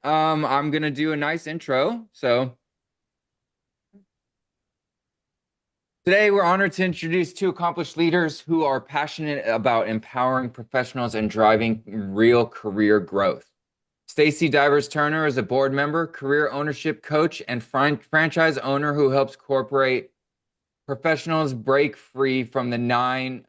I'm gonna do a nice intro. Today we're honored to introduce two accomplished leaders who are passionate about empowering professionals and driving real career growth. Stacey Divers Turner is a board member, career ownership coach, and franchise owner who helps corporate professionals break free from the nine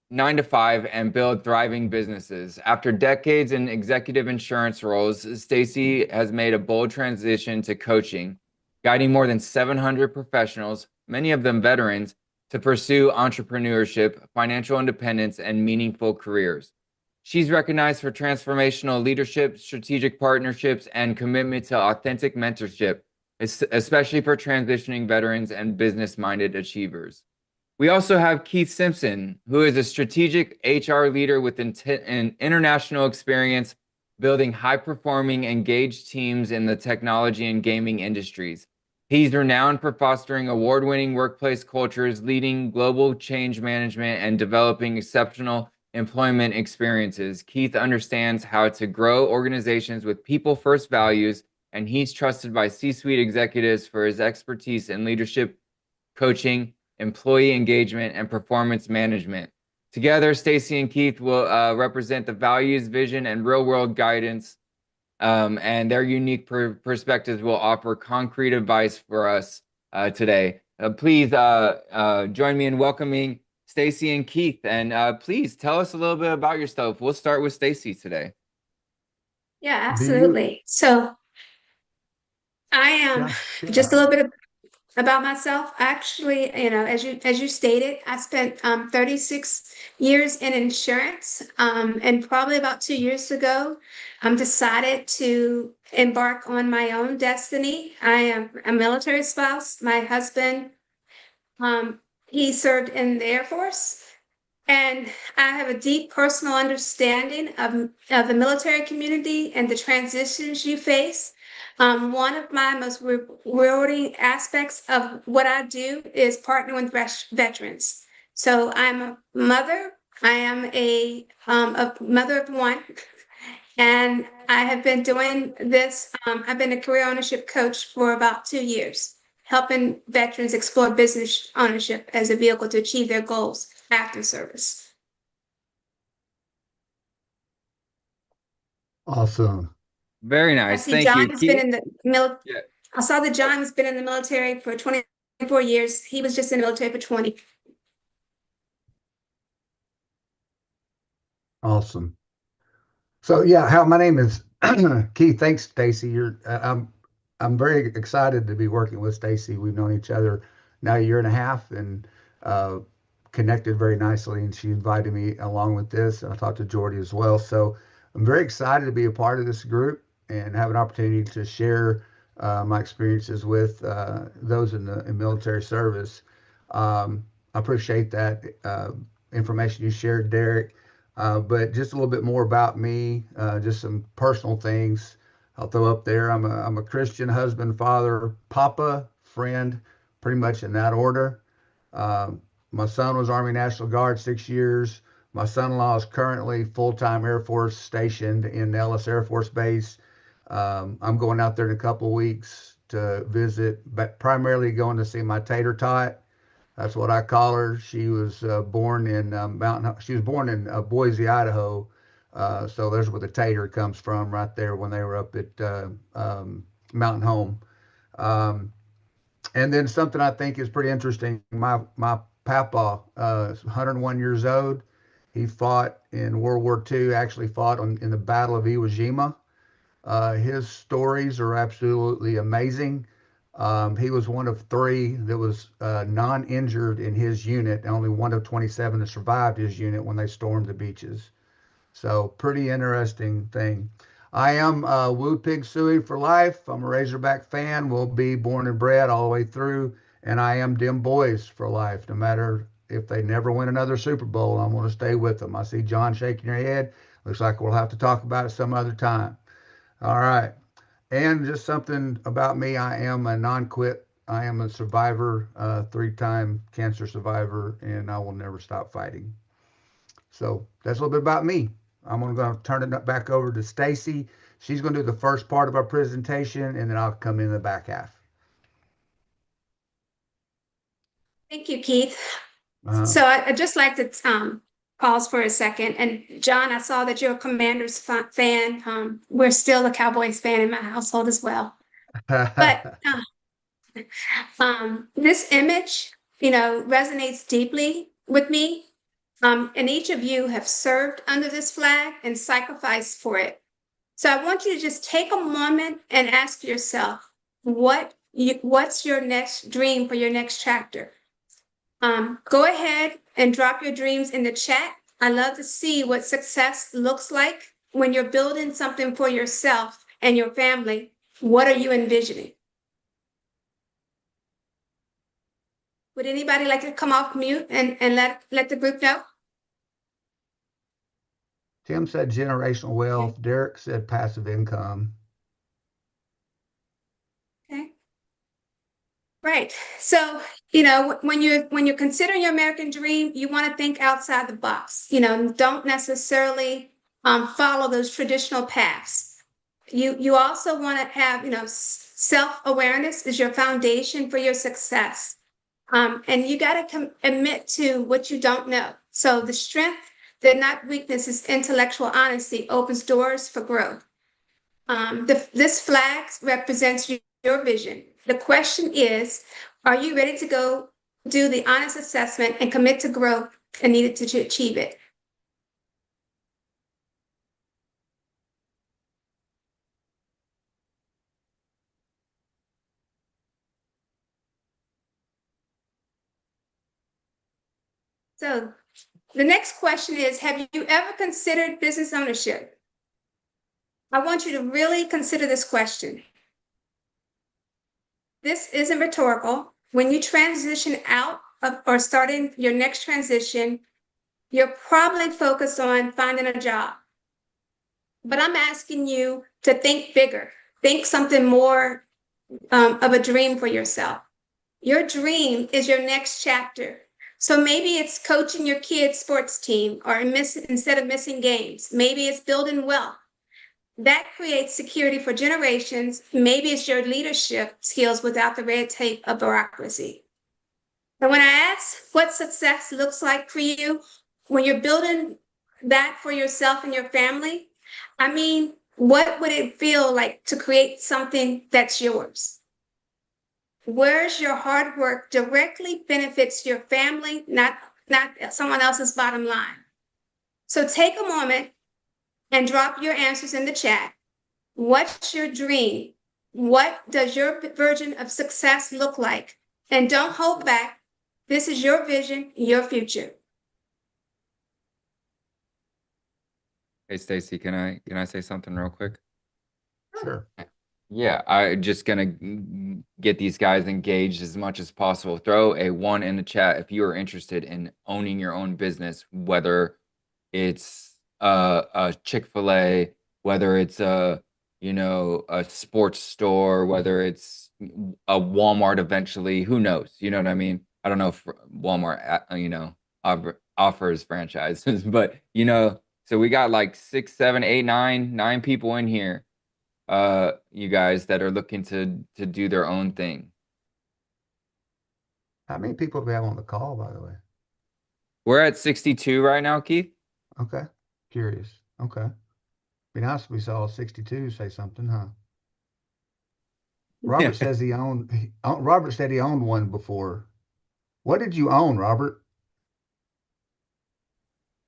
to five and build thriving businesses. After decades in executive insurance roles, Stacey has made a bold transition to coaching, guiding more than 700 professionals, many of them veterans, to pursue entrepreneurship, financial independence, and meaningful careers. She's recognized for transformational leadership, strategic partnerships, and commitment to authentic mentorship, especially for transitioning veterans and business-minded achievers. We also have Keith Simpson, who is a strategic HR leader with international experience building high-performing, engaged teams in the technology and gaming industries. He's renowned for fostering award-winning workplace cultures, leading global change management, and developing exceptional employment experiences. Keith understands how to grow organizations with people-first values, and he's trusted by C-suite executives for his expertise in leadership, coaching, employee engagement, and performance management. Together, Stacey and Keith will represent the values, vision, and real-world guidance, and their unique perspectives will offer concrete advice for us today. Please join me in welcoming Stacey and Keith, and please tell us a little bit about yourself. We'll start with Stacey today. Yeah, Do you? absolutely. So I am Yeah, just a little bit about myself. Actually, as you stated, I spent 36 years in insurance, and probably about 2 years ago, decided to embark on my own destiny. I am a military spouse. My husband, he served in the Air Force. And I have a deep personal understanding of the military community and the transitions you face. One of my most rewarding aspects of what I do is partner with veterans. So I'm a mother. I am a mother of one, and I have been doing this. I've been a career ownership coach for about 2 years, helping veterans explore business ownership as a vehicle to achieve their goals after service. awesome. Very I nice. see Thank John you, has been Keith. in the mil. Yeah. I saw that John has been in the military for 24 years. He was just in the military for 20. Awesome. So yeah, how my name is Keith. Thanks, Stacey. I'm very excited to be working with Stacey. We've known each other now a year and a half and uh, connected very nicely. And she invited me along with this. And I talked to Jordy as well. So I'm very excited to be a part of this group and have an opportunity to share my experiences with those in military service. I appreciate that information you shared, Derek. But just a little bit more about me, just some personal things I'll throw up there. I'm a Christian husband, father, papa, friend, pretty much in that order. Um, my son was Army National Guard 6 years. My son-in-law is currently full-time Air Force stationed in Ellis Air Force Base. I'm going out there in a couple of weeks to visit, but primarily going to see my tater tot. That's what I call her. She was born in Mountain. She was born in Boise, Idaho. So there's where the tater comes from, right there when they were up at Mountain Home. Um, and then something I think is pretty interesting. My papa is 101 years old. He fought in World War II. Actually fought in the Battle of Iwo Jima. His stories are absolutely amazing. He was one of three that was non-injured in his unit, and only one of 27 that survived his unit when they stormed the beaches. So pretty interesting thing. I am Woo Pig Suey for life. I'm a Razorback fan. Will be born and bred all the way through, and I am Dim Boys for life. No matter if they never win another Super Bowl, I'm going to stay with them. I see John shaking your head. Looks like we'll have to talk about it some other time. All right. And just something about me, I am a non-quit. I am a survivor, three-time cancer survivor, and I will never stop fighting. So that's a little bit about me. I'm going to turn it back over to Stacey she's going to do the first part of our presentation, and then I'll come in the back half. Thank you, Keith. Uh, So I'd just like to pause for a second. And John, I saw that you're a Commanders fan. We're still a Cowboys fan in my household as well. But this image, resonates deeply with me. And each of you have served under this flag and sacrificed for it. So I want you to just take a moment and ask yourself, what's your next dream for your next chapter? Go ahead and drop your dreams in the chat. I love to see what success looks like when you're building something for yourself and your family. What are you envisioning? Would anybody like to come off mute and let the group know? Tim said generational wealth. Derek said passive income. Okay. Right. So, when you're considering your American dream, you want to think outside the box. Don't necessarily follow those traditional paths. You also want to have, self-awareness is your foundation for your success. And you got to admit to what you don't know. So the strength, not weakness, is intellectual honesty opens doors for growth. This flag represents your vision. The question is, are you ready to go do the honest assessment and commit to growth and needed to achieve it? So the next question is, have you ever considered business ownership? I want you to really consider this question. This isn't rhetorical. When you transition out of or starting your next transition, you're probably focused on finding a job. But I'm asking you to think bigger, think something more of a dream for yourself. Your dream is your next chapter. So maybe it's coaching your kids' sports team or instead of missing games. Maybe it's building wealth. That creates security for generations. Maybe it's your leadership skills without the red tape of bureaucracy. And when I ask what success looks like for you, when you're building that for yourself and your family, I mean, what would it feel like to create something that's yours? Where's your hard work directly benefits your family, not someone else's bottom line. So take a moment and drop your answers in the chat. What's your dream? What does your version of success look like? And don't hold back. This is your vision, your future. Hey, Stacey, can I say something real quick? Sure. Yeah, I just gonna get these guys engaged as much as possible. Throw a 1 in the chat if you are interested in owning your own business, whether it's a Chick-fil-A, whether it's a sports store, whether it's a Walmart eventually. Who knows? You know what I mean? I don't know if Walmart offers franchises, but so we got like 6, 7, 8, 9 people in here. You guys that are looking to do their own thing. How many people do we have on the call, by the way? We're at 62 right now, Keith. Okay. Curious. Okay. Be nice if we saw 62 say something, huh? Robert says Robert said he owned one before. What did you own, Robert?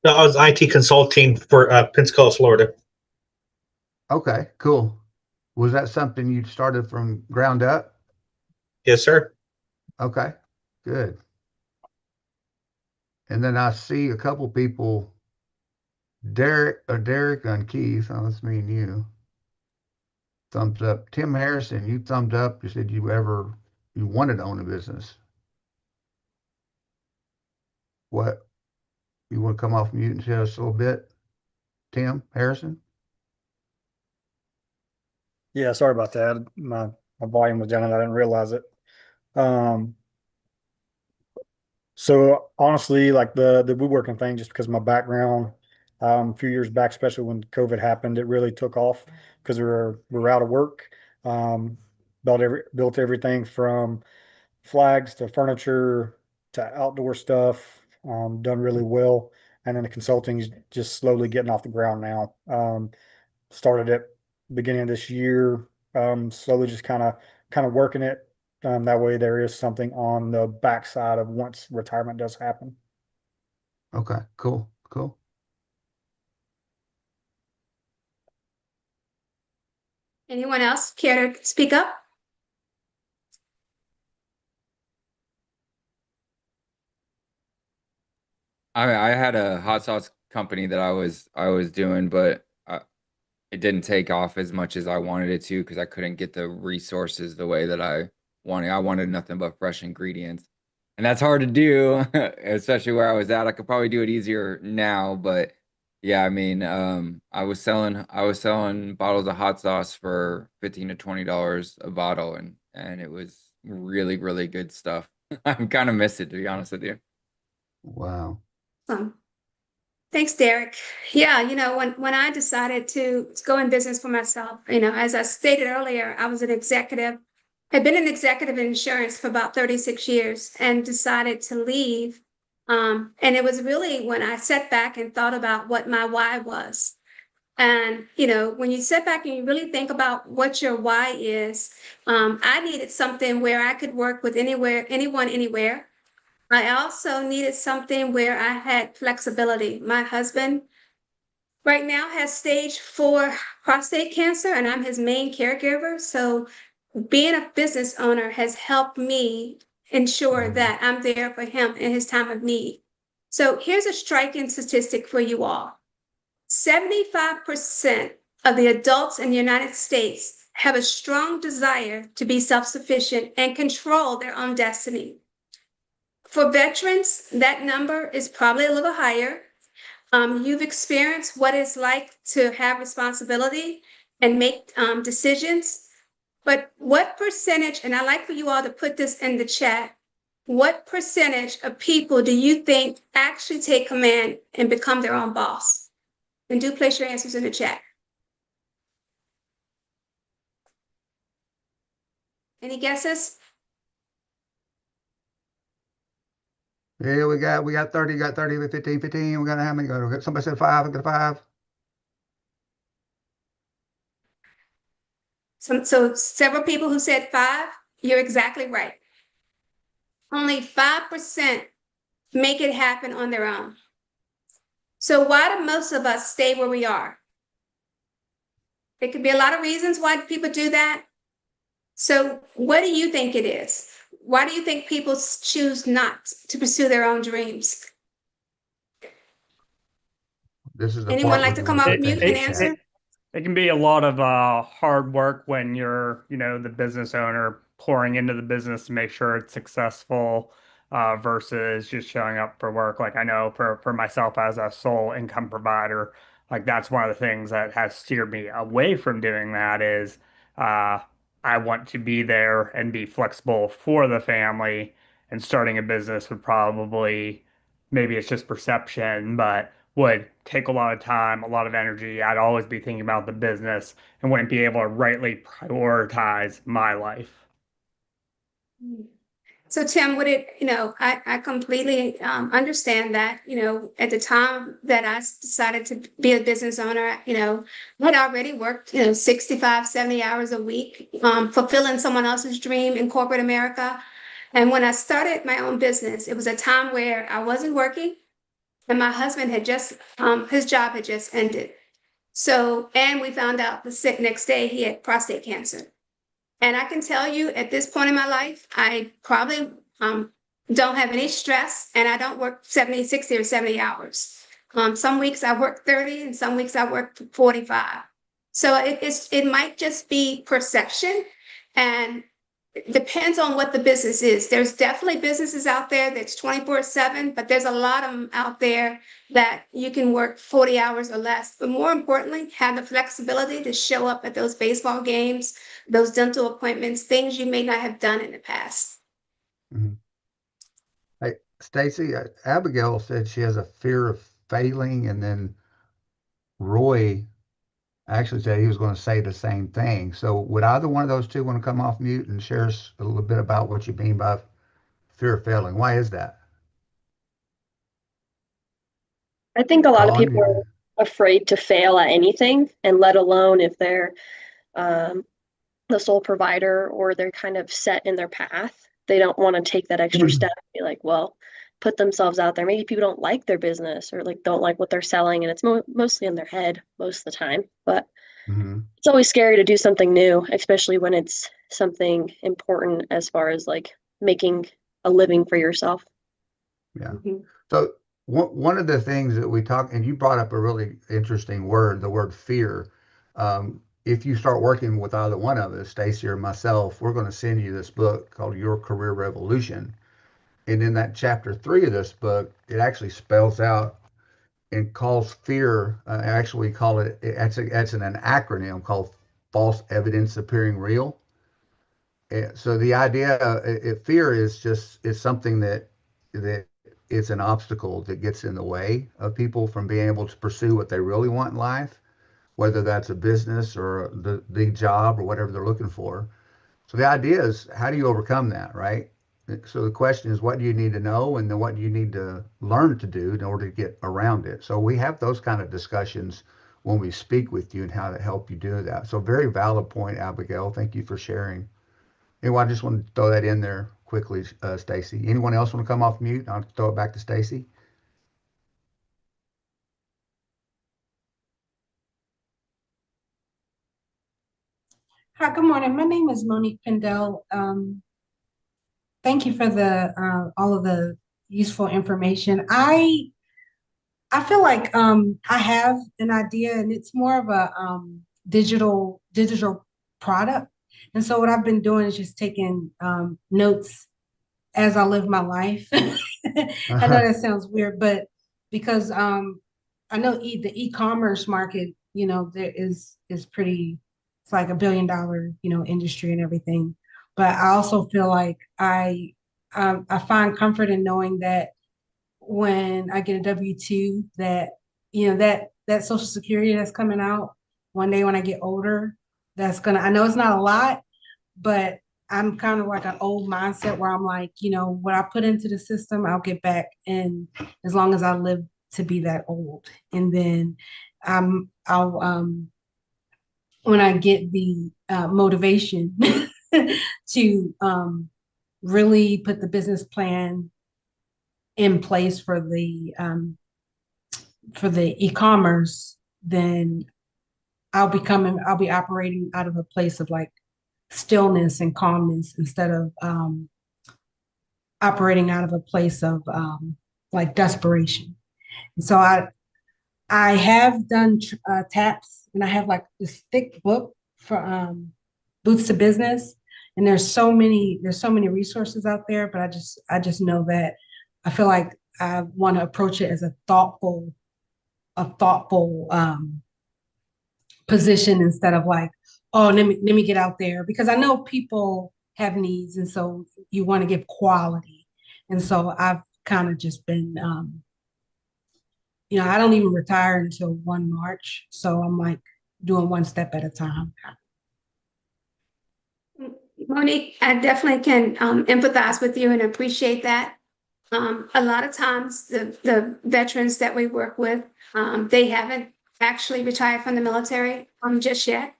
No, I was IT consulting for Pensacola, Florida. Okay, cool. Was that something you started from ground up? Yes, sir. Okay, good. And then I see a couple people, Derek and Keith. Oh, that's me and you. Thumbs up. Tim Harrison, you thumbed up. You said you wanted to own a business. What? You want to come off mute and tell us a little bit? Tim Harrison? Yeah, sorry about that. My volume was down and I didn't realize it. So honestly, like the woodworking thing, just because of my background, A few years back, especially when COVID happened, it really took off because we were out of work. Um, built everything from flags to furniture to outdoor stuff. Done really well, and then the consulting is just slowly getting off the ground now. Started at beginning of this year, slowly just kind of working it. That way there is something on the backside of once retirement does happen. Okay, cool, cool. Anyone else care to speak up? I had a hot sauce company that I was doing, but it didn't take off as much as I wanted it to because I couldn't get the resources the way that I wanted. I wanted nothing but fresh ingredients. And that's hard to do, especially where I was at. I could probably do it easier now, but yeah, I mean, I was selling bottles of hot sauce for 15 to $20 a bottle and it was really, really good stuff. I'm kind of miss it, to be honest with you. Wow. Um, Thanks, Derek. Yeah, when I decided to go in business for myself, as I stated earlier, I was an executive, had been an executive in insurance for about 36 years and decided to leave. And it was really when I sat back and thought about what my why was. And, when you sit back and you really think about what your why is, I needed something where I could work with anyone, anywhere. I also needed something where I had flexibility. My husband right now has stage 4 prostate cancer, and I'm his main caregiver. So being a business owner has helped me ensure that I'm there for him in his time of need. So here's a striking statistic for you all. 75% of the adults in the United States have a strong desire to be self-sufficient and control their own destiny. For veterans, that number is probably a little higher. You've experienced what it's like to have responsibility and make decisions. But what percentage, and I'd like for you all to put this in the chat, what percentage of people do you think actually take command and become their own boss? And do place your answers in the chat. Any guesses? Yeah, we got 30, got 30, 15, 15. We got how many? Somebody said 5, I got 5. So several people who said 5, you're exactly right. Only 5% make it happen on their own. So why do most of us stay where we are? There could be a lot of reasons why people do that. So what do you think it is? Why do you think people choose not to pursue their own dreams? This is the Anyone part like where to you come want to off put mute things in and the chat. answer? It can be a lot of hard work when you're, the business owner pouring into the business to make sure it's successful versus just showing up for work. Like I know for myself as a sole income provider, like that's one of the things that has steered me away from doing that is uh, I want to be there and be flexible for the family. And starting a business would probably, maybe it's just perception, but would take a lot of time, a lot of energy. I'd always be thinking about the business and wouldn't be able to rightly prioritize my life. So Tim, would it, I completely understand that, at the time that I decided to be a business owner, I'd already worked, 65, 70 hours a week, fulfilling someone else's dream in corporate America. And when I started my own business, it was a time where I wasn't working and my husband had just, his job had just ended. So, and we found out the next day he had prostate cancer. And I can tell you at this point in my life, I probably don't have any stress and I don't work 70, 60 or 70 hours. Some weeks I work 30 and some weeks I work 45. So it might just be perception and it depends on what the business is. There's definitely businesses out there that's 24/7, but there's a lot of them out there that you can work 40 hours or less. But more importantly, have the flexibility to show up at those baseball games, those dental appointments, things you may not have done in the past. Mhm. Hey, Stacey, Abigail said she has a fear of failing and then Roy actually said he was going to say the same thing. So would either one of those two want to come off mute and share us a little bit about what you mean by fear of failing? Why is that? I think a lot of Colin? people are afraid to fail at anything, and let alone if they're um, the sole provider or they're kind of set in their path. They don't want to take that extra step and be like, well, put themselves out there. Maybe people don't like their business or like don't like what they're selling, and it's mostly in their head most of the time. But Mhm. it's always scary to do something new, especially when it's something important as far as like making a living for yourself. Yeah. Mhm. So one of the things that we talk, and you brought up a really interesting word, the word fear. If you start working with either one of us, Stacey or myself, we're going to send you this book called Your Career Revolution. And in that chapter 3 of this book, it actually spells out and calls fear, actually we call it, it's an acronym called false evidence appearing real. So the idea, fear is something that it's an obstacle that gets in the way of people from being able to pursue what they really want in life, whether that's a business or the job or whatever they're looking for. So the idea is, how do you overcome that, right? So the question is, what do you need to know, and then what do you need to learn to do in order to get around it? So we have those kind of discussions when we speak with you and how to help you do that. So very valid point, Abigail. Thank you for sharing. Anyway, I just want to throw that in there quickly, Stacey. Anyone else want to come off mute? I'll throw it back to Stacey. Hi, good morning. My name is Monique Pendel. Thank you for the all of the useful information. I feel like I have an idea, and it's more of a digital product. And so what I've been doing is just taking notes as I live my life. I know that sounds weird, but because I know the e-commerce market, there is pretty, it's like $1 billion, industry and everything. But I also feel like I find comfort in knowing that when I get a W-2, that that Social Security that's coming out one day when I get older, I know it's not a lot, but I'm kind of like an old mindset where I'm like, what I put into the system, I'll get back. And as long as I live to be that old. And then I'll when I get the motivation to really put the business plan in place for the e-commerce, then I'll be operating out of a place of like stillness and calmness instead of operating out of a place of like desperation. And so I have done taps, and I have like this thick book for Boots to Business, and there's so many resources out there, but I just know that I feel like I want to approach it as a thoughtful position instead of like, oh, let me get out there, because I know people have needs, and so you want to give quality. And so I've kind of just been I don't even retire until 1 March. So I'm like doing one step at a time. Monique, I definitely can empathize with you and appreciate that. A lot of times the veterans that we work with, they haven't actually retired from the military just yet.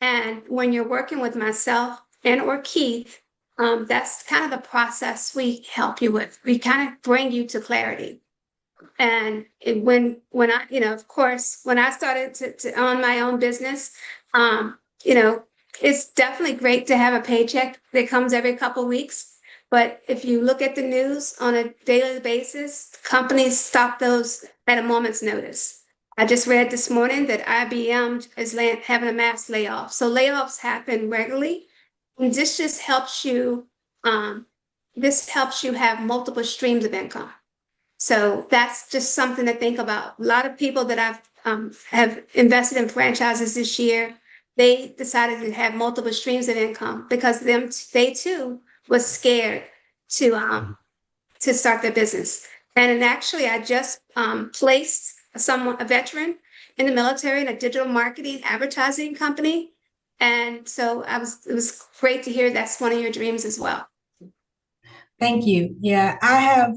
And when you're working with myself and or Keith, that's kind of the process we help you with. We kind of bring you to clarity. And when I, of course, when I started to own my own business, um, you know, it's definitely great to have a paycheck that comes every couple of weeks. But if you look at the news on a daily basis, companies stop those at a moment's notice. I just read this morning that IBM is having a mass layoff. So layoffs happen regularly. And um, this helps you have multiple streams of income. So that's just something to think about. A lot of people that have invested in franchises this year, they decided to have multiple streams of income because they too was scared to start their business. And actually, I just placed a veteran in the military in a digital marketing advertising company. And so it was great to hear that's one of your dreams as well. Thank you. Yeah, I have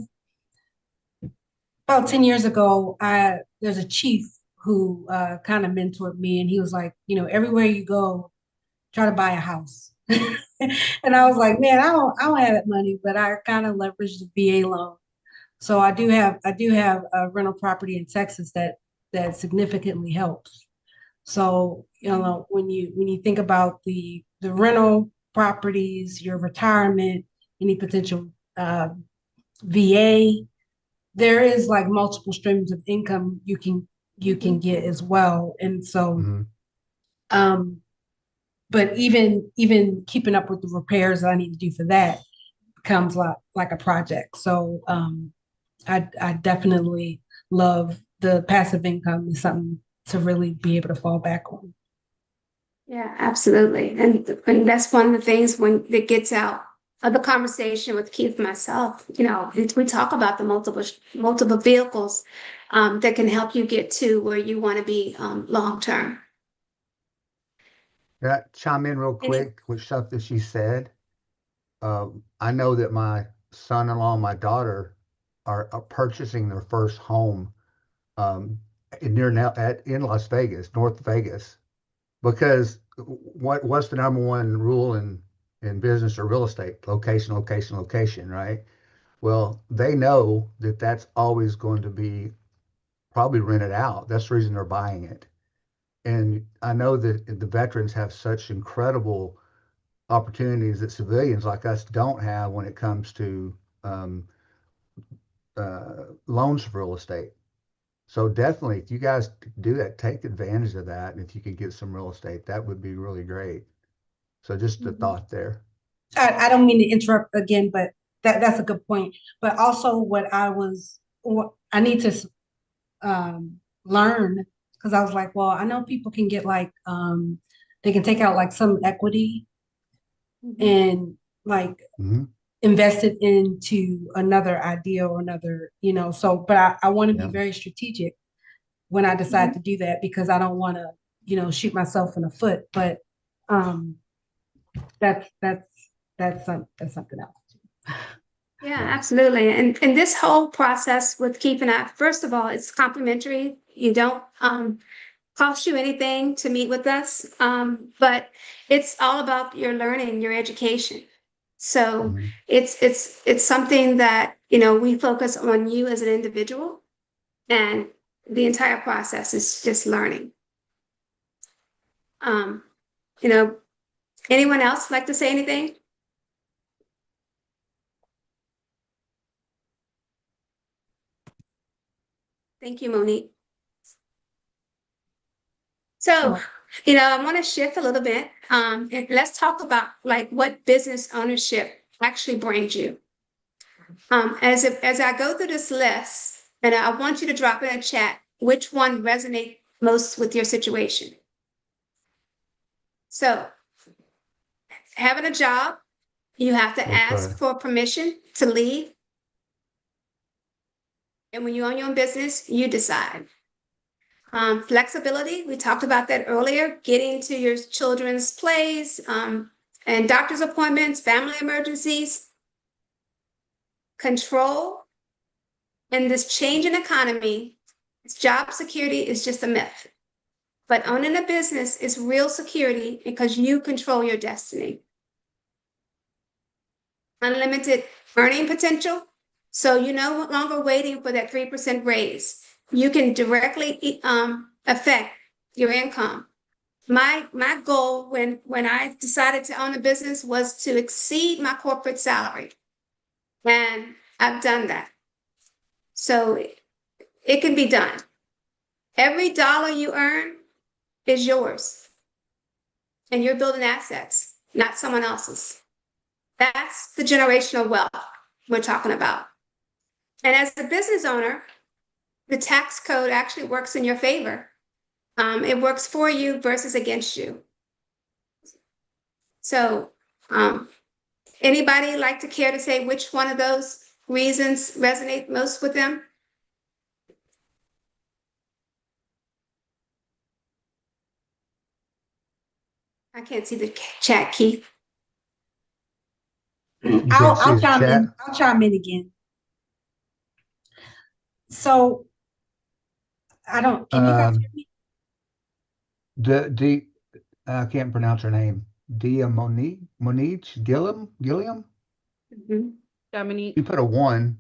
about 10 years ago, there's a chief who kind of mentored me, and he was like, everywhere you go, try to buy a house. And I was like, man, I don't have that money, but I kind of leveraged the VA loan. So I do have a rental property in Texas that significantly helps. So, when you think about the rental properties, your retirement, any potential VA, there is like multiple streams of income you can get as well. And so, Mhm. but even keeping up with the repairs that I need to do for that becomes like a project. So I definitely love the passive income is something to really be able to fall back on. Yeah, absolutely. And that's one of the things when it gets out of the conversation with Keith and myself, we talk about the multiple vehicles that can help you get to where you want to be long term. Yeah, chime in real quick with something she said. I know that my son-in-law and my daughter are purchasing their first home in Las Vegas, North Vegas, because what's the number one rule in business or real estate? Location, location, location, right? Well, they know that that's always going to be probably rented out. That's the reason they're buying it. And I know that the veterans have such incredible opportunities that civilians like us don't have when it comes to um, loans for real estate. So definitely, if you guys do that, take advantage of that. And if you could get some real estate, that would be really great. So just a thought there. I don't mean to interrupt again, but that's a good point. But also what I need to learn, because I was like, well, I know people can get like they can take out like some equity and like Mhm. invest it into another idea or another, so but I want to be Yeah. very strategic when I decide to do that, because I don't want to, shoot myself in the foot. But that's something else. Yeah, absolutely. And this whole process with keeping up, first of all, it's complimentary. You don't cost you anything to meet with us. But it's all about your learning, your education. So Mhm. it's something that, we focus on you as an individual, and the entire process is just learning. Um, you know, anyone else like to say anything? Thank you, Monique. So, I want to shift a little bit. And let's talk about like what business ownership actually brings you. As I go through this list, and I want you to drop in a chat which one resonates most with your situation. So, having a job, you have to ask Okay. for permission to leave. And when you own your own business, you decide. Flexibility, we talked about that earlier, getting to your children's plays and doctor's appointments, family emergencies. Control, and this change in economy, job security is just a myth. But owning a business is real security because you control your destiny. Unlimited earning potential. So you're no longer waiting for that 3% raise. You can directly affect your income. My goal when I decided to own a business was to exceed my corporate salary. And I've done that. So it can be done. Every dollar you earn is yours. And you're building assets, not someone else's. That's the generational wealth we're talking about. And as a business owner, the tax code actually works in your favor. It works for you versus against you. So, anybody like to care to say which one of those reasons resonate most with them? I can't see the chat, Keith. You can't see I'll his chime chat? in. I'll chime in again. So I don't. Can you guys Um, hear me? D, I can't pronounce her name. Dia Monique Gilliam? Mhm. Dominique. You put a one.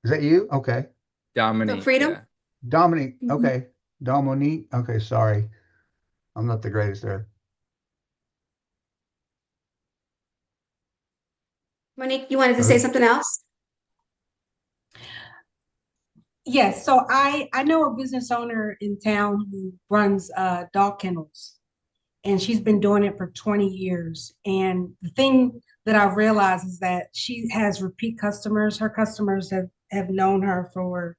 Is that you? Okay. So Dominique, Freedom. yeah. Dominique. Mhm. Okay. Dominique. Okay. Sorry. I'm not the greatest there. Monique, you wanted to say Uh, something else? Yes. So I know a business owner in town who runs dog kennels, and she's been doing it for 20 years. And the thing that I realized is that she has repeat customers. Her customers have known her for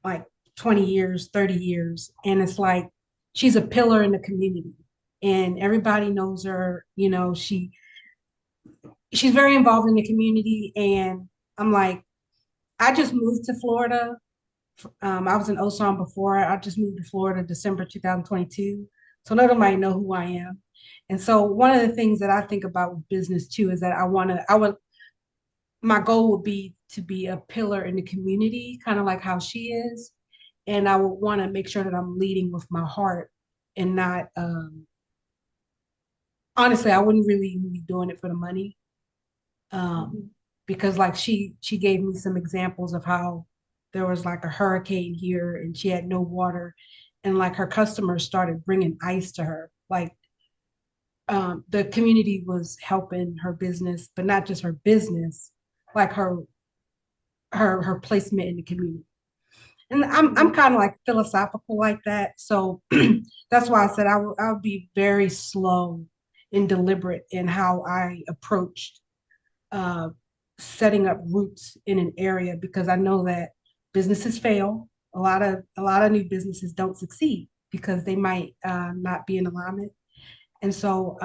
like 20 years, 30 years. And it's like she's a pillar in the community. And everybody knows her. You know, she's very involved in the community. And I'm like, I just moved to Florida. I was in Osan before. I just moved to Florida December 2022. So nobody know who I am. And so one of the things that I think about with business too is that my goal would be to be a pillar in the community, kind of like how she is. And I would want to make sure that I'm leading with my heart and not, honestly, I wouldn't really be doing it for the money. Because like she gave me some examples of how there was like a hurricane here and she had no water, and like her customers started bringing ice to her. Like the community was helping her business, but not just her business, like her placement in the community. And I'm kind of like philosophical like that, so that's why I said I would be very slow and deliberate in how I approached uh, setting up roots in an area, because I know that businesses fail. A lot of new businesses don't succeed because they might not be in alignment. And so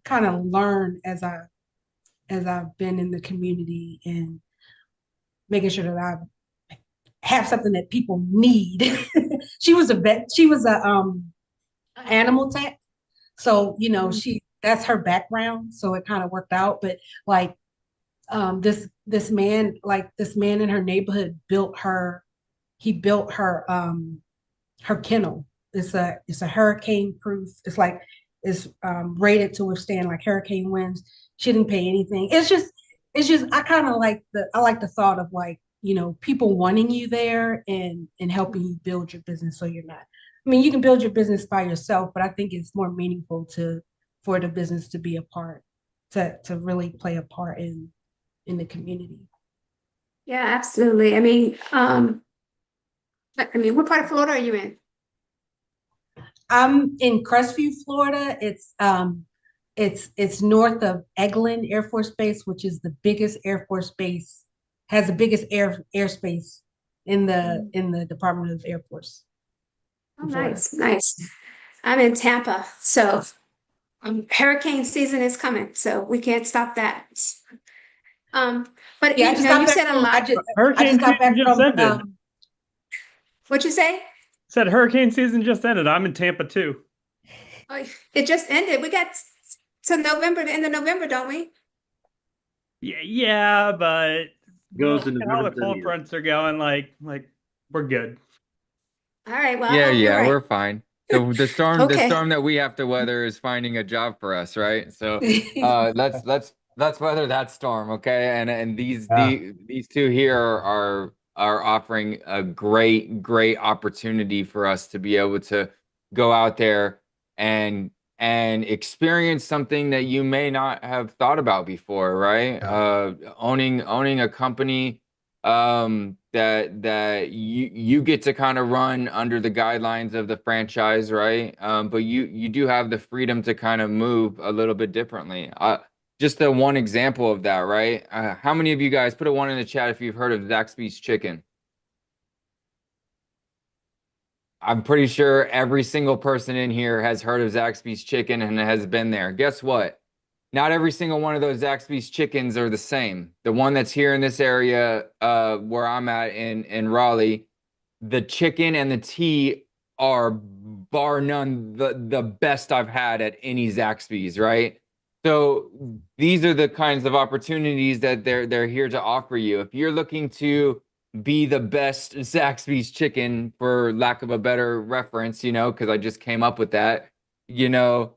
kind of learn as I've been in the community and making sure that I have something that people need. She was a vet. She was a animal tech. So, you know, that's her background. So it kind of worked out. But like this man in her neighborhood built her kennel. It's a hurricane proof. It's rated to withstand like hurricane winds. She didn't pay anything. It's just I like the thought of like, you know, people wanting you there and helping you build your business, so you're not, I mean, you can build your business by yourself, but I think it's more meaningful for the business to be a part, to really play a part in the community. Yeah, absolutely. I mean, what part of Florida are you in? I'm in Crestview, Florida. It's north of Eglin Air Force Base, which is the biggest Air Force base, has the biggest airspace in the Department of Air Force Oh, in Florida. nice, nice. I'm in Tampa, so hurricane season is coming, so we can't stop that. But Yeah, you know, you said a lot. I just Hurricane got back season just from ended. What'd you say? Said hurricane season just ended. I'm in Tampa too. Oh, it just ended. We got to November, the end of November, don't we? Yeah, but Goes look into at how the the cold year. fronts are going. Like we're good. All right. Well, I Yeah, hope you're yeah, right. we're fine. The storm the Okay. storm that we have to weather is finding a job for us, right? So let's weather that storm, okay? And these two here are offering a great opportunity for us to be able to go out there and experience something that you may not have thought about before, right? Yeah. Owning a company that you get to kind of run under the guidelines of the franchise, right? But you do have the freedom to kind of move a little bit differently. Just the one example of that, right? How many of you guys put a one in the chat if you've heard of Zaxby's Chicken? I'm pretty sure every single person in here has heard of Zaxby's Chicken and has been there. Guess what? Not every single one of those Zaxby's chickens are the same. The one that's here in this area, where I'm at in Raleigh, the chicken and the tea are bar none the best I've had at any Zaxby's, right? So these are the kinds of opportunities that they're here to offer you. If you're looking to be the best Zaxby's chicken, for lack of a better reference, you know, because I just came up with that, you know,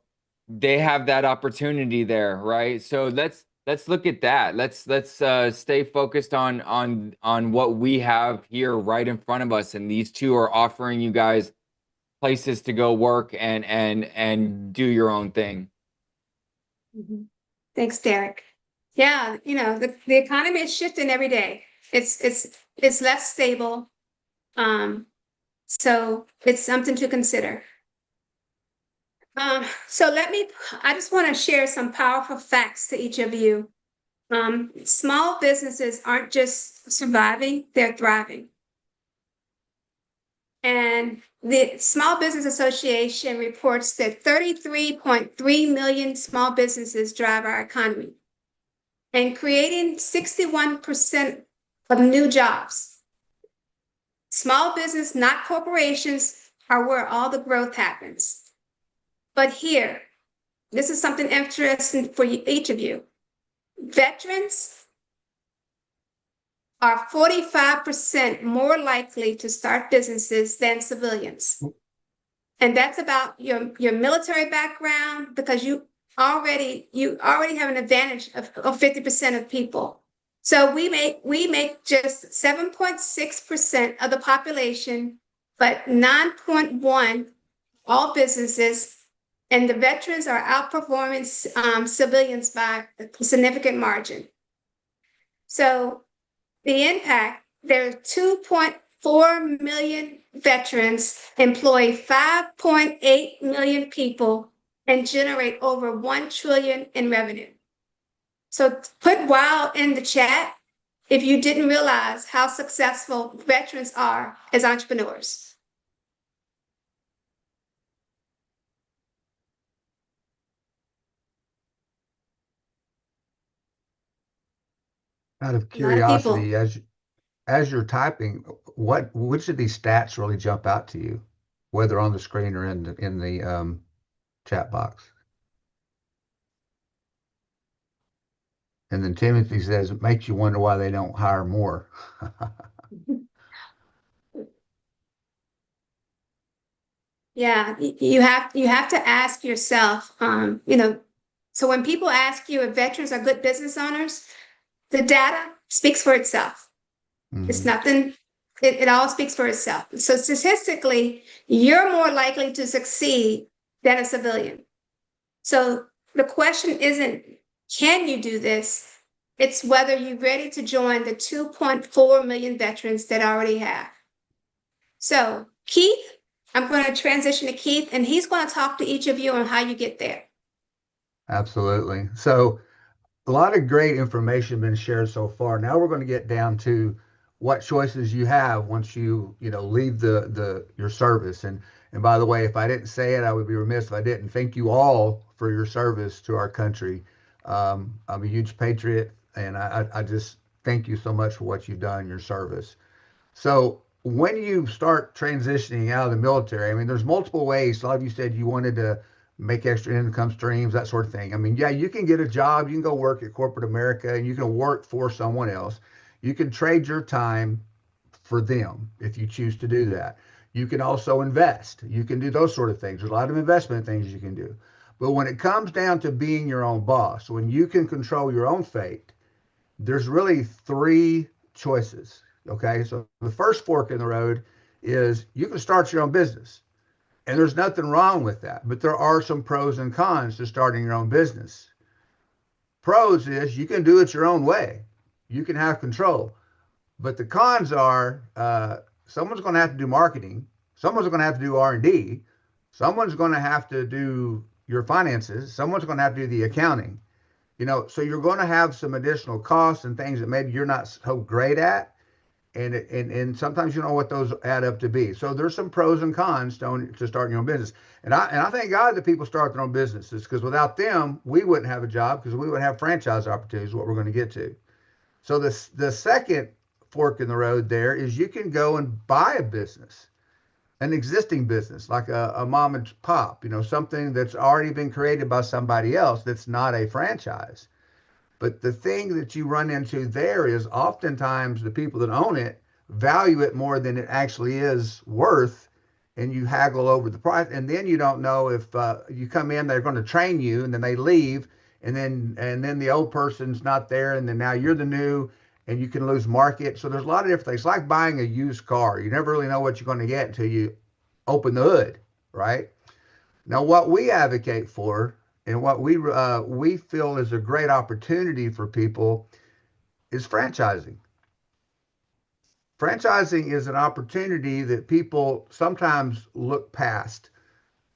they have that opportunity there, right? So let's look at that. Let's stay focused on what we have here right in front of us, and these two are offering you guys places to go work and do your own thing. Mhm. Thanks, Derek. Yeah, you know, the economy is shifting every day. It's less stable. So it's something to consider. So I just want to share some powerful facts to each of you. Small businesses aren't just surviving, they're thriving. And the Small Business Association reports that 33.3 million small businesses drive our economy and creating 61% of new jobs. Small business, not corporations, are where all the growth happens. But here, this is something interesting for each of you. Veterans are 45% more likely to start businesses than civilians. And that's about your military background, because you already have an advantage of 50% of people. So we make just 7.6% of the population, but 9.1 all businesses, and the veterans are outperforming civilians by a significant margin. So the impact, there are 2.4 million veterans, employ 5.8 million people, and generate over 1 trillion in revenue. So put wow in the chat if you didn't realize how successful veterans are as entrepreneurs. Out of A lot of people. curiosity, as you're typing, which of these stats really jump out to you, whether on the screen or in the chat box? And then Timothy says it makes you wonder why they don't hire more. Yeah, you have to ask yourself, you know, so when people ask you if veterans are good business owners, the data speaks for itself. It's Mhm. nothing, it all speaks for itself. So statistically, you're more likely to succeed than a civilian. So the question isn't, can you do this? It's whether you're ready to join the 2.4 million veterans that already have. So Keith, I'm going to transition to Keith, and he's going to talk to each of you on how you get there. Absolutely. So a lot of great information been shared so far. Now we're going to get down to what choices you have once you know leave the your service. And by the way, if I didn't say it, I would be remiss if I didn't. Thank you all for your service to our country. I'm a huge patriot, and I just thank you so much for what you've done in your service. So when you start transitioning out of the military, I mean, there's multiple ways. A lot of you said you wanted to make extra income streams, that sort of thing. I mean, yeah, you can get a job, you can go work at corporate America, and you can work for someone else. You can trade your time for them if you choose to do that. You can also invest. You can do those sort of things. There's a lot of investment things you can do. But when it comes down to being your own boss, when you can control your own fate, there's really three choices. Okay. So the first fork in the road is you can start your own business. And there's nothing wrong with that. But there are some pros and cons to starting your own business. Pros is you can do it your own way, you can have control. But the cons are someone's going to have to do marketing, someone's going to have to do R&D, someone's going to have to do your finances, someone's going to have to do the accounting. You know, so you're going to have some additional costs and things that maybe you're not so great at, and sometimes you know what those add up to be. So there's some pros and cons to starting your own business. And I thank God that people start their own businesses, because without them, we wouldn't have a job, because we wouldn't have franchise opportunities, what we're going to get to. So the second fork in the road there is you can go and buy a business. an existing business, like a mom and pop, something that's already been created by somebody else that's not a franchise. But the thing that you run into there is oftentimes the people that own it value it more than it actually is worth, and you haggle over the price. And then you don't know if you come in, they're going to train you, and then they leave, and then the old person's not there, and then now you're the new, and you can lose market. So there's a lot of different things. Like buying a used car, you never really know what you're going to get until you open the hood, right? Now, what we advocate for and what we feel is a great opportunity for people is franchising. Franchising is an opportunity that people sometimes look past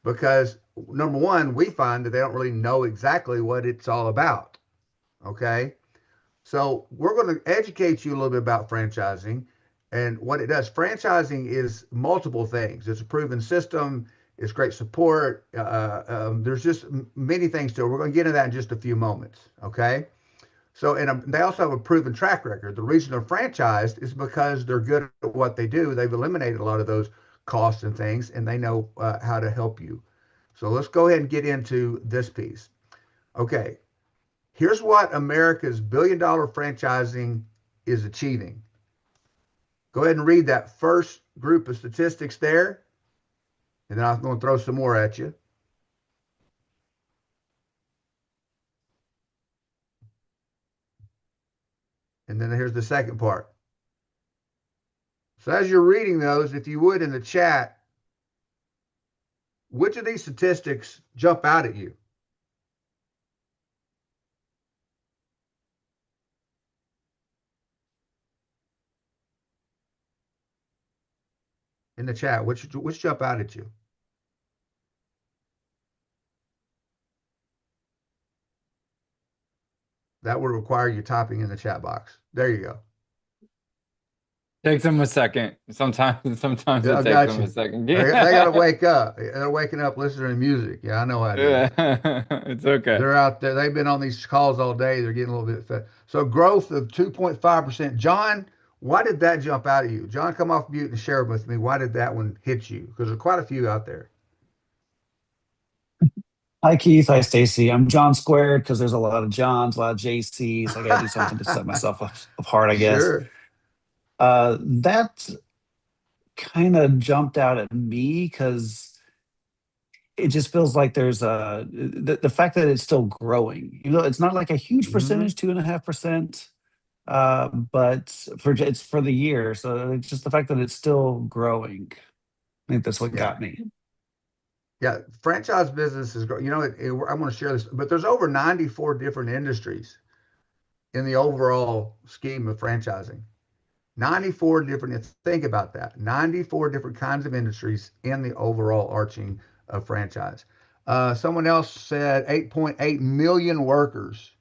because, number one, we find that they don't really know exactly what it's all about. Okay. So we're going to educate you a little bit about franchising and what it does. Franchising is multiple things. It's a proven system. It's great support. There's just many things to it. We're going to get into that in just a few moments. Okay. So, and they also have a proven track record. The reason they're franchised is because they're good at what they do. They've eliminated a lot of those costs and things, and they know how to help you. So let's go ahead and get into this piece. Okay. Here's what America's billion-dollar franchising is achieving. Go ahead and read that first group of statistics there, and then I'm going to throw some more at you. And then here's the second part. So as you're reading those, if you would in the chat, which of these statistics jump out at you? In the chat, which jump out at you? That would require you typing in the chat box. There you go. Takes them a second. Sometimes Yeah, I it takes got them you. a second. They got to wake up. They're waking up listening to music. Yeah, I know how it is. It's okay. They're out there. They've been on these calls all day. They're getting a little bit fed. So growth of 2.5%. John, why did that jump out at you? John, come off mute and share with me. Why did that one hit you? Because there's quite a few out there. Hi, Keith. Hi, Stacey. I'm John squared because there's a lot of Johns, a lot of JCs. I got to do something to set myself apart, I guess. Sure. That kind of jumped out at me because it just feels like there's the fact that it's still growing. It's not like a huge percentage, 2.5%, but it's for the year. So it's just the fact that it's still growing. I think that's what Yeah. got me. Yeah, franchise business is growing. I'm going to share this, but there's over 94 different industries in the overall scheme of franchising. 94 different, think about that. 94 different kinds of industries in the overall arching of franchise. Someone else said 8.8 million workers.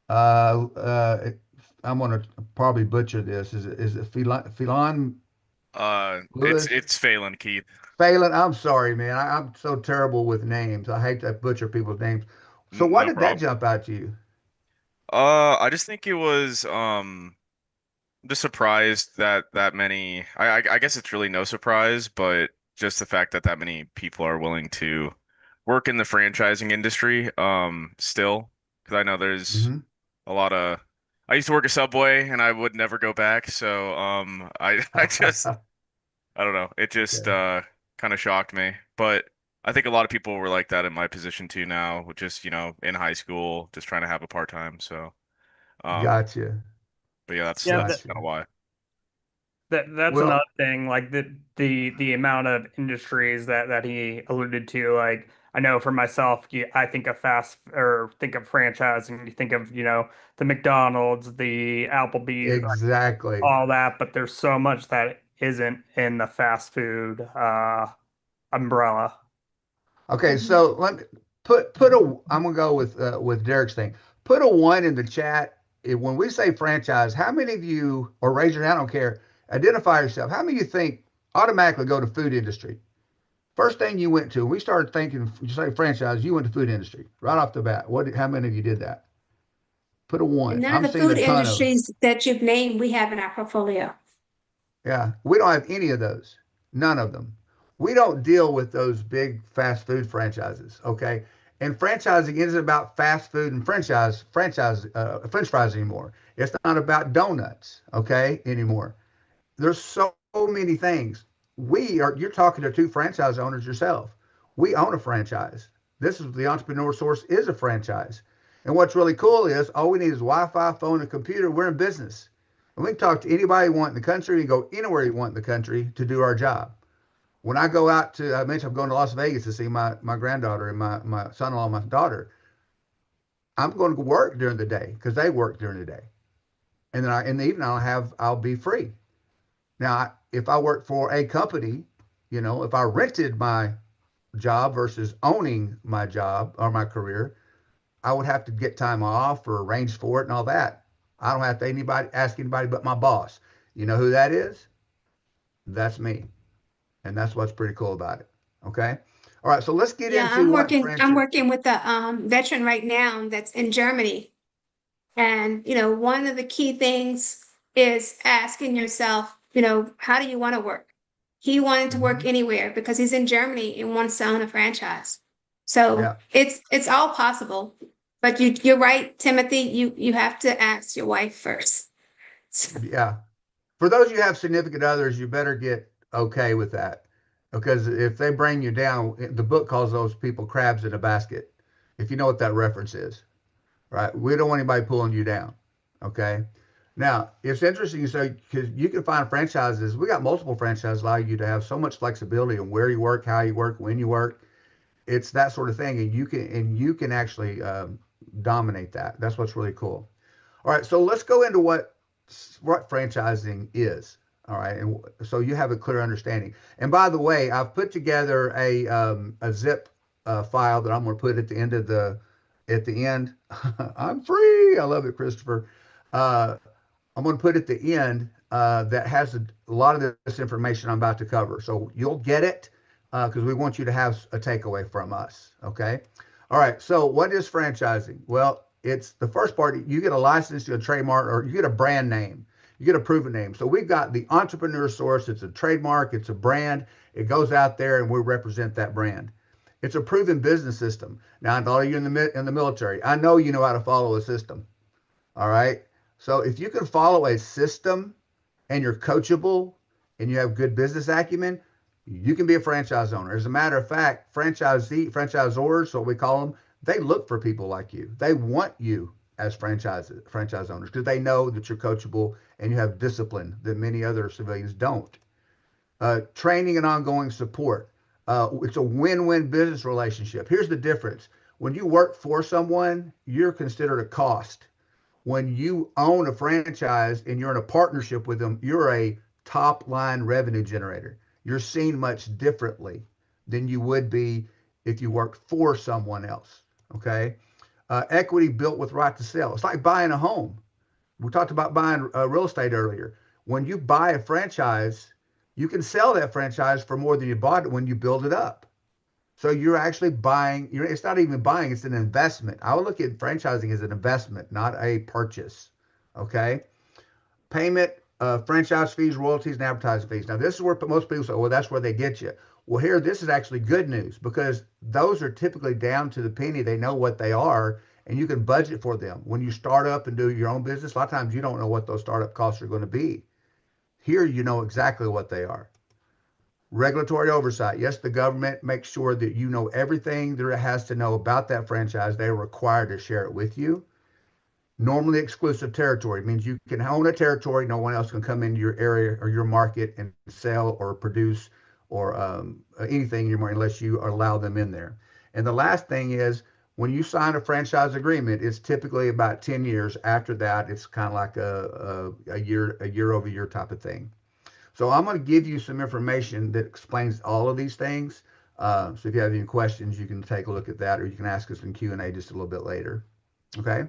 I'm going to probably butcher this. Is it Phelan Lewis? It's Phelan, Keith. Phelan, I'm sorry, man. I'm so terrible with names. I hate to butcher people's names. So why No did that problem. jump out to you? I just think it was just surprised that many. I guess it's really no surprise, but just the fact that many people are willing to work in the franchising industry still, because I know there's Mm-hmm. a lot of. I used to work at Subway and I would never go back, so I just I don't know. It just Okay. kind of shocked me. But I think a lot of people were like that in my position too now, with just, in high school, just trying to have a part-time. So, um, Gotcha. but yeah, Yeah, that's Gotcha. kind of why. that's another Well, thing, like the amount of industries that he alluded to. Like I know for myself, I think of think of franchising, you think of, the McDonald's, the Applebee's, like exactly. all that, but there's so much that isn't in the fast food umbrella. Okay, so let me put a. I'm gonna go with Derek's thing. Put a one in the chat. When we say franchise, how many of you, or raise your hand, I don't care, identify yourself. How many of you think automatically go to food industry? First thing you went to, we started thinking, you say franchise, you went to food industry right off the bat. How many of you did that? Put a And one. none of I'm the seeing food a ton of them. industries that you've named, we have in our portfolio. Yeah, we don't have any of those. None of them. We don't deal with those big fast food franchises, okay? And franchising isn't about fast food and French fries anymore. It's not about donuts, okay, anymore. There's so many things. You're talking to two franchise owners yourself. We own a franchise. This is the Entrepreneur Source is a franchise. And what's really cool is all we need is Wi-Fi, phone, and computer. We're in business. And we can talk to anybody you want in the country. We can go anywhere you want in the country to do our job. When I go out to, I mentioned I'm going to Las Vegas to see my granddaughter and my son-in-law and my daughter. I'm going to work during the day because they work during the day. And then in the evening I'll be free. Now, if I work for a company, if I rented my job versus owning my job or my career, I would have to get time off or arrange for it and all that. I don't have to ask anybody but my boss. You know who that is? That's me. And that's what's pretty cool about it. Okay. All right. So let's get Yeah, into what I'm franchise. working with a veteran right now that's in Germany. And, one of the key things is asking yourself, how do you want to work? He wanted to work Mhm. anywhere because he's in Germany and wants to own a franchise. So Yeah. it's all possible. But you're right, Timothy, you have to ask your wife first. Yeah. For those you have significant others, you better get okay with that. Because if they bring you down, the book calls those people crabs in a basket. If you know what that reference is. Right? We don't want anybody pulling you down. Okay. Now, it's interesting you say because you can find franchises. We got multiple franchises allow you to have so much flexibility on where you work, how you work, when you work. It's that sort of thing, and you can actually dominate that. That's what's really cool. All right, so let's go into what franchising is. All right, and so you have a clear understanding. And by the way, I've put together a zip file that I'm going to put at the end. I'm free. I love it, Christopher. Uh, I'm going to put at the end that has a lot of this information I'm about to cover. So you'll get it because we want you to have a takeaway from us. Okay. All right. So what is franchising? Well, it's the first part. You get a license, you get a trademark, or you get a brand name. You get a proven name. So we've got the Entrepreneur Source. It's a trademark. It's a brand. It goes out there, and we represent that brand. It's a proven business system. Now, I know you're in the military. I know you know how to follow a system. All right. So if you can follow a system and you're coachable and you have good business acumen, you can be a franchise owner. As a matter of fact, franchisors, what we call them, they look for people like you. They want you as franchise owners because they know that you're coachable and you have discipline that many other civilians don't. Training and ongoing support. It's a win-win business relationship. Here's the difference. When you work for someone, you're considered a cost. When you own a franchise and you're in a partnership with them, you're a top line revenue generator. You're seen much differently than you would be if you worked for someone else. Okay. Equity built with right to sell. It's like buying a home. We talked about buying real estate earlier. When you buy a franchise, you can sell that franchise for more than you bought it when you build it up. So you're actually buying, it's not even buying, it's an investment. I would look at franchising as an investment, not a purchase. Okay. Payment, franchise fees, royalties, and advertising fees. Now, this is where most people say, well, that's where they get you. Well, here, this is actually good news because those are typically down to the penny. They know what they are, and you can budget for them. When you start up and do your own business, a lot of times you don't know what those startup costs are going to be. Here, you know exactly what they are. Regulatory oversight. Yes, the government makes sure that you know everything there has to know about that franchise. They are required to share it with you. Normally exclusive territory means you can own a territory. No one else can come into your area or your market and sell or produce or anything in your market unless you allow them in there. And the last thing is when you sign a franchise agreement, it's typically about 10 years. After that, it's kind of like a year over year type of thing. So I'm going to give you some information that explains all of these things. So if you have any questions, you can take a look at that, or you can ask us in Q&A just a little bit later. Okay.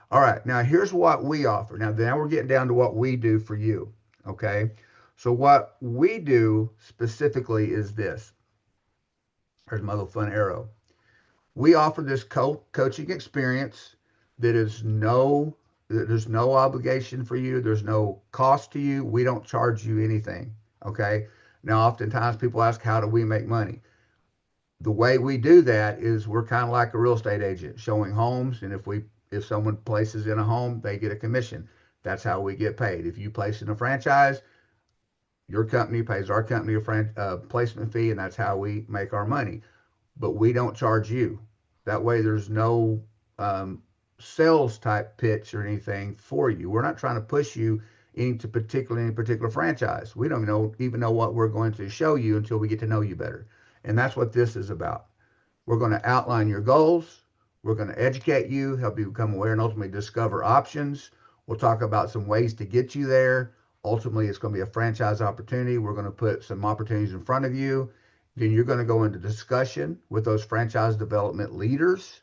All right. Now here's what we offer. Now we're getting down to what we do for you. Okay. So what we do specifically is this. Here's my little fun arrow. We offer this coaching experience that is there's no obligation for you. There's no cost to you. We don't charge you anything. Okay. Now, oftentimes people ask, how do we make money? The way we do that is we're kind of like a real estate agent showing homes. And if someone places in a home, they get a commission. That's how we get paid. If you place in a franchise, your company pays our company a placement fee, and that's how we make our money. But we don't charge you. That way, there's no sales type pitch or anything for you. We're not trying to push you into any particular franchise. We don't even know what we're going to show you until we get to know you better. And that's what this is about. We're going to outline your goals. We're going to educate you, help you become aware, and ultimately discover options. We'll talk about some ways to get you there. Ultimately, it's going to be a franchise opportunity. We're going to put some opportunities in front of you. Then you're going to go into discussion with those franchise development leaders,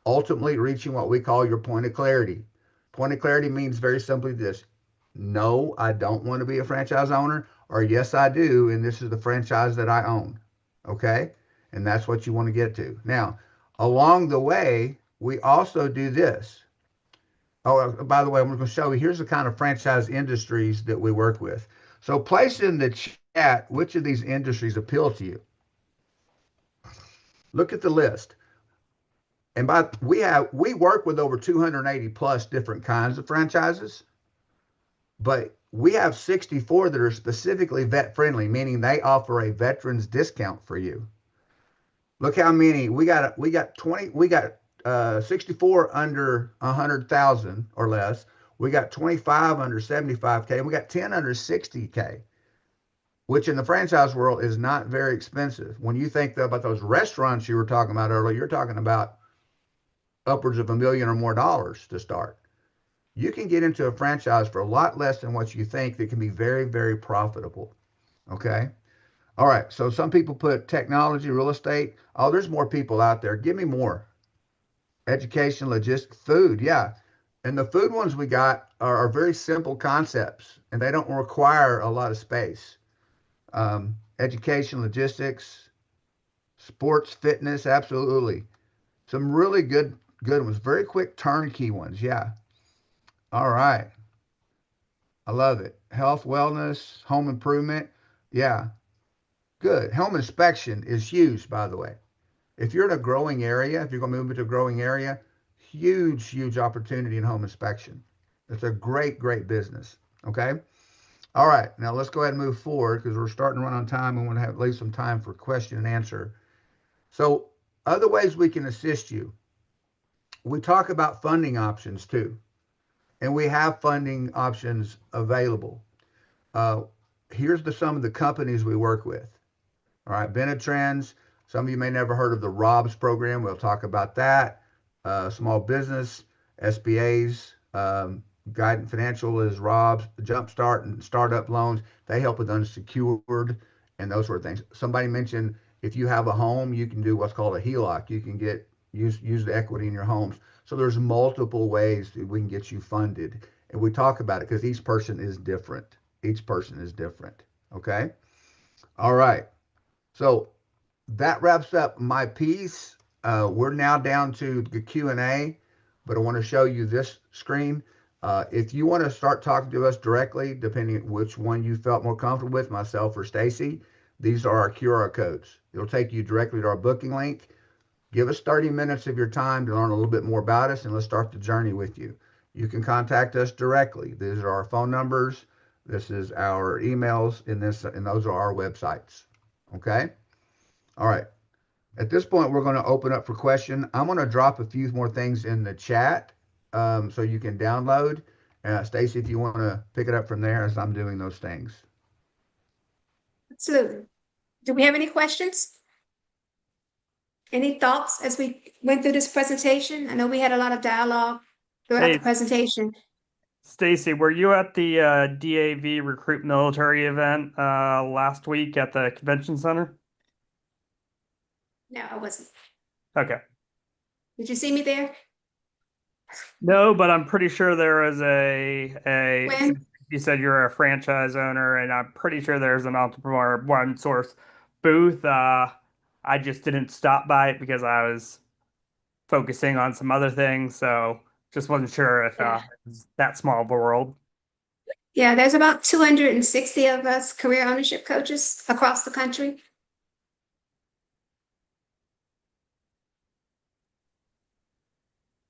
ultimately reaching what we call your point of clarity. Point of clarity means very simply this: no, I don't want to be a franchise owner, or yes, I do, and this is the franchise that I own. Okay? And that's what you want to get to. Now, along the way, we also do this. Oh, by the way, I'm going to show you, here's the kind of franchise industries that we work with. So place in the chat which of these industries appeal to you. Look at the list. And we work with over 280 plus different kinds of franchises, but we have 64 that are specifically vet friendly, meaning they offer a veterans discount for you. Look how many we got. We got 64 under 100,000 or less. We got 25 under 75K. We got 10 under 60K, which in the franchise world is not very expensive. When you think about those restaurants you were talking about earlier, you're talking about upwards of $1 million or more to start. You can get into a franchise for a lot less than what you think that can be very, very profitable. Okay. All right. So some people put technology, real estate. Oh, there's more people out there. Give me more. Education, logistics, food. Yeah. And the food ones we got are very simple concepts, and they don't require a lot of space. Education, logistics, sports, fitness. Absolutely. Some really good ones. Very quick turnkey ones. Yeah. All right. I love it. Health, wellness, home improvement. Yeah. Good. Home inspection is huge, by the way. If you're in a growing area, if you're going to move into a growing area, huge, huge opportunity in home inspection. It's a great, great business. Okay. All right. Now let's go ahead and move forward because we're starting to run on time. We want to leave some time for question and answer. So, other ways we can assist you. We talk about funding options too, and we have funding options available. Uh, Here's some of the companies we work with. All right, Benetrends. Some of you may never heard of the ROBS program. We'll talk about that. Small business, SBAs, Guidance Financial is ROBS, Jumpstart and startup loans. They help with unsecured and those sort of things. Somebody mentioned if you have a home, you can do what's called a HELOC. You can use the equity in your homes. So there's multiple ways that we can get you funded, and we talk about it because each person is different. Each person is different. Okay. All right. So that wraps up my piece. We're now down to the Q&A, but I want to show you this screen. If you want to start talking to us directly, depending which one you felt more comfortable with, myself or Stacey, these are our QR codes. It'll take you directly to our booking link. Give us 30 minutes of your time to learn a little bit more about us, and let's start the journey with you. You can contact us directly. These are our phone numbers. This is our emails, and those are our websites. Okay? All right. At this point, we're going to open up for question. I'm going to drop a few more things in the chat so you can download. Stacey, if you want to pick it up from there as I'm doing those things. Absolutely. Do we have any questions? Any thoughts as we went through this presentation? I know we had a lot of dialogue throughout the Hey, presentation. Stacey, were you at the DAV Recruit Military event last week at the convention center? No, I wasn't. Okay. Did you see me there? No, but I'm pretty sure there is a When? you said you're a franchise owner, and I'm pretty sure there's an entrepreneur one source booth. I just didn't stop by it because I was focusing on some other things, so just wasn't sure if Yeah. it's that small of a world. Yeah, there's about 260 of us career ownership coaches across the country.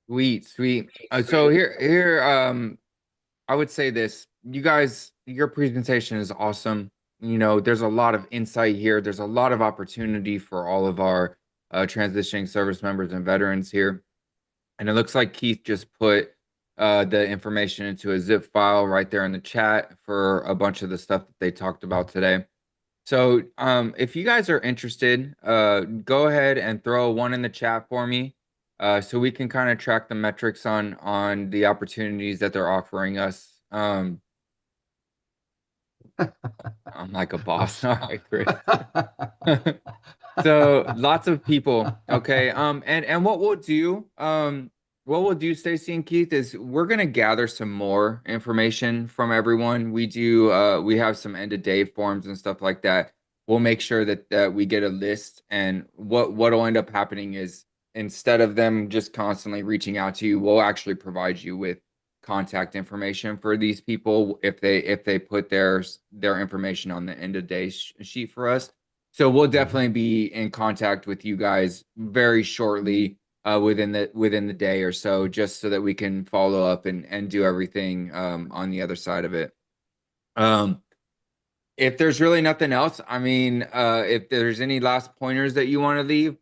Sweet, sweet. So here, I would say this. You guys, your presentation is awesome. You know, there's a lot of insight here. There's a lot of opportunity for all of our transitioning service members and veterans here. And it looks like Keith just put the information into a zip file right there in the chat for a bunch of the stuff that they talked about today. So if you guys are interested, go ahead and throw one in the chat for me, so we can kind of track the metrics on the opportunities that they're offering us. I'm like a boss. All right, Chris. So lots of people. Okay. And what we'll do, Stacey and Keith, is we're gonna gather some more information from everyone. We have some end of day forms and stuff like that. We'll make sure that we get a list, and what'll end up happening is instead of them just constantly reaching out to you, we'll actually provide you with contact information for these people if they put their information on the end of day sheet for us. So we'll definitely be in contact with you guys very shortly, within the day or so, just so that we can follow up and do everything on the other side of it. If there's really nothing else, I mean, if there's any last pointers that you want to leave,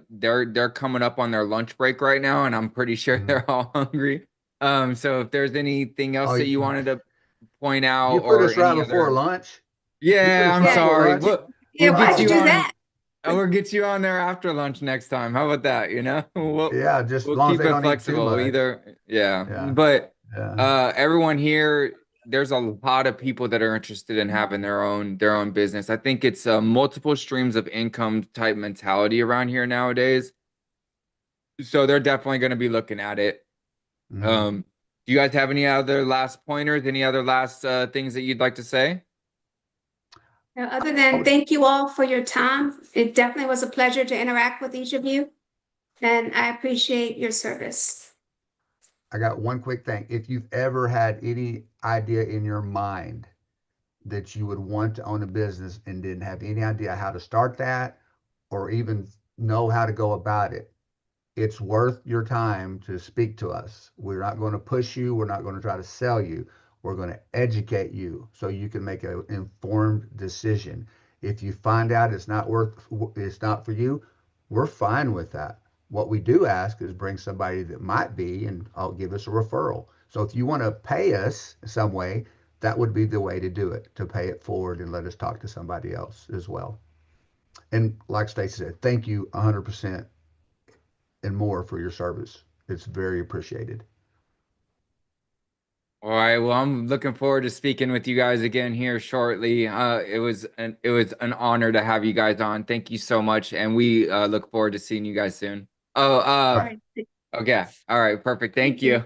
they're coming up on their lunch break right now, and I'm pretty sure they're all hungry. So if there's anything else Oh, that you wanted to point out you put or us right any before other, lunch. You put yeah, us I'm right before sorry. lunch. We'll Yeah, get why'd you you do on. that? We'll get you on there after lunch next time. How about that? You know, Yeah, just as we'll long as keep they it don't eat too flexible. much. Either, yeah. Yeah, But yeah. everyone here, there's a lot of people that are interested in having their own business. I think it's a multiple streams of income type mentality around here nowadays. So they're definitely going to be looking at it. Mhm. Do you guys have any other last pointers? Any other last things that you'd like to say? Now, other than thank you all for your time, it definitely was a pleasure to interact with each of you, and I appreciate your service. I got one quick thing. If you've ever had any idea in your mind that you would want to own a business and didn't have any idea how to start that or even know how to go about it, it's worth your time to speak to us. We're not going to push you. We're not going to try to sell you. We're going to educate you so you can make an informed decision. If you find out it's not for you, we're fine with that. What we do ask is bring somebody that might be, and I'll give us a referral. So if you want to pay us some way, that would be the way to do it, to pay it forward and let us talk to somebody else as well. And like Stacey said, thank you 100% and more for your service. It's very appreciated. All right. Well, I'm looking forward to speaking with you guys again here shortly. It was an honor to have you guys on. Thank you so much, and we look forward to seeing you guys soon. Oh, All All right. right. okay. All right. Perfect. Thank Thank you. you.